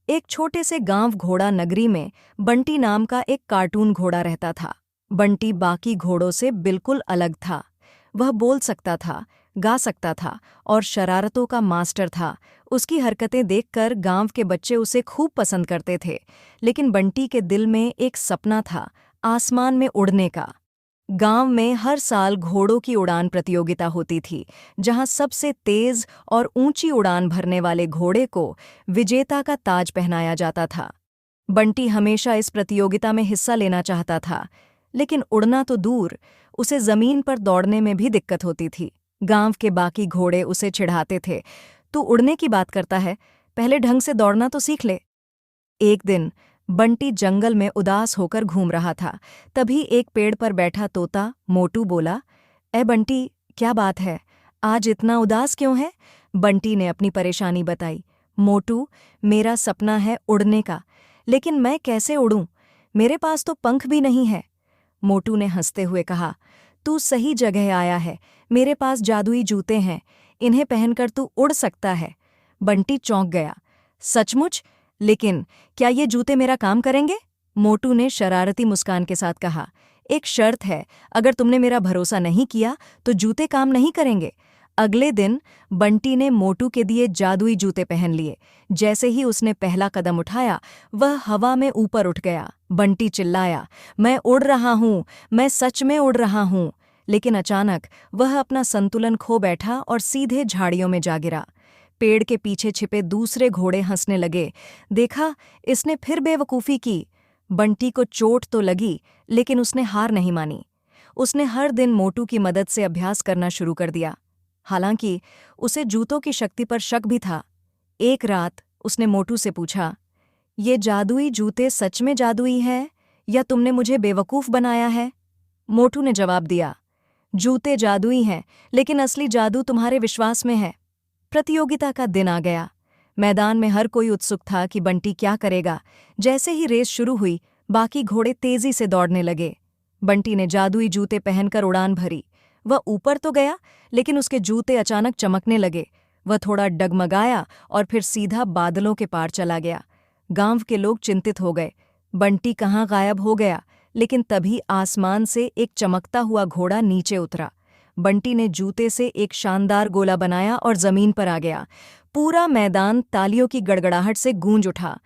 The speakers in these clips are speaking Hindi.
एक छोटे से गांव घोड़ा नगरी में बंटी नाम का एक कार्टून घोड़ा रहता था। बंटी बाकी घोड़ों से बिल्कुल अलग था। वह बोल सकता था, गा सकता था और शरारतों का मास्टर था। उसकी हरकतें देखकर गांव के बच्चे उसे खूब पसंद करते थे। लेकिन बंटी के दिल में एक सपना था, आसमान में उड़ने का। गांव में हर साल घोड़ों की उड़ान प्रतियोगिता होती थी, जहां सबसे तेज और ऊंची उड़ान भरने वाले घोड़े को विजेता का ताज पहनाया जाता था। बंटी हमेशा इस प्रतियोगिता में हिस्सा लेना चाहता था, लेकिन उड़ना तो दूर, उसे जमीन पर दौड़ने में भी दिक्कत होती थी। गांव के बाकी घोड़े उसे चिढ़ाते थे, तू उड़ने की बात करता है, पहले ढंग से दौड़ना तो सीख ले। एक दिन बंटी जंगल में उदास होकर घूम रहा था। तभी एक पेड़ पर बैठा तोता मोटू बोला, ए बंटी, क्या बात है, आज इतना उदास क्यों है? बंटी ने अपनी परेशानी बताई। मोटू, मेरा सपना है उड़ने का, लेकिन मैं कैसे उड़ूं? मेरे पास तो पंख भी नहीं है। मोटू ने हंसते हुए कहा, तू सही जगह आया है, मेरे पास जादुई जूते हैं, इन्हें पहनकर तू उड़ सकता है। बंटी चौंक गया, सचमुच? लेकिन क्या ये जूते मेरा काम करेंगे? मोटू ने शरारती मुस्कान के साथ कहा, एक शर्त है, अगर तुमने मेरा भरोसा नहीं किया तो जूते काम नहीं करेंगे। अगले दिन बंटी ने मोटू के दिए जादुई जूते पहन लिए। जैसे ही उसने पहला कदम उठाया, वह हवा में ऊपर उठ गया। बंटी चिल्लाया, मैं उड़ रहा हूँ, मैं सच में उड़ रहा हूँ। लेकिन अचानक वह अपना संतुलन खो बैठा और सीधे झाड़ियों में जा गिरा। पेड़ के पीछे छिपे दूसरे घोड़े हंसने लगे, देखा, इसने फिर बेवकूफ़ी की। बंटी को चोट तो लगी, लेकिन उसने हार नहीं मानी। उसने हर दिन मोटू की मदद से अभ्यास करना शुरू कर दिया। हालांकि उसे जूतों की शक्ति पर शक भी था। एक रात उसने मोटू से पूछा, ये जादुई जूते सच में जादुई हैं या तुमने मुझे बेवकूफ़ बनाया है? मोटू ने जवाब दिया, जूते जादुई हैं, लेकिन असली जादू तुम्हारे विश्वास में है। प्रतियोगिता का दिन आ गया। मैदान में हर कोई उत्सुक था कि बंटी क्या करेगा। जैसे ही रेस शुरू हुई, बाकी घोड़े तेजी से दौड़ने लगे। बंटी ने जादुई जूते पहनकर उड़ान भरी। वह ऊपर तो गया, लेकिन उसके जूते अचानक चमकने लगे। वह थोड़ा डगमगाया और फिर सीधा बादलों के पार चला गया। गांव के लोग चिंतित हो गए, बंटी कहाँ गायब हो गया? लेकिन तभी आसमान से एक चमकता हुआ घोड़ा नीचे उतरा। बंटी ने जूते से एक शानदार गोला बनाया और जमीन पर आ गया। पूरा मैदान तालियों की गड़गड़ाहट से गूंज उठा।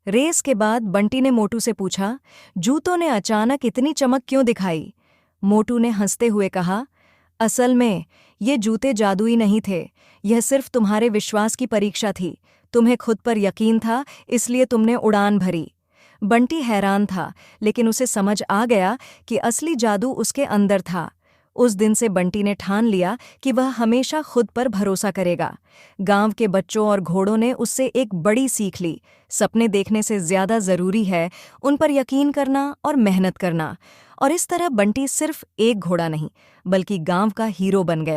रेस के बाद बंटी ने मोटू से पूछा, जूतों ने अचानक इतनी चमक क्यों दिखाई? मोटू ने हंसते हुए कहा, असल में ये जूते जादुई नहीं थे, यह सिर्फ तुम्हारे विश्वास की परीक्षा थी। तुम्हें खुद पर यकीन था, इसलिए तुमने उड़ान भरी। बंटी हैरान था, लेकिन उसे समझ आ गया कि असली जादू उसके अंदर था। उस दिन से बंटी ने ठान लिया कि वह हमेशा खुद पर भरोसा करेगा। गांव के बच्चों और घोड़ों ने उससे एक बड़ी सीख ली, सपने देखने से ज्यादा जरूरी है उन पर यकीन करना और मेहनत करना। और इस तरह बंटी सिर्फ एक घोड़ा नहीं, बल्कि गांव का हीरो बन गया।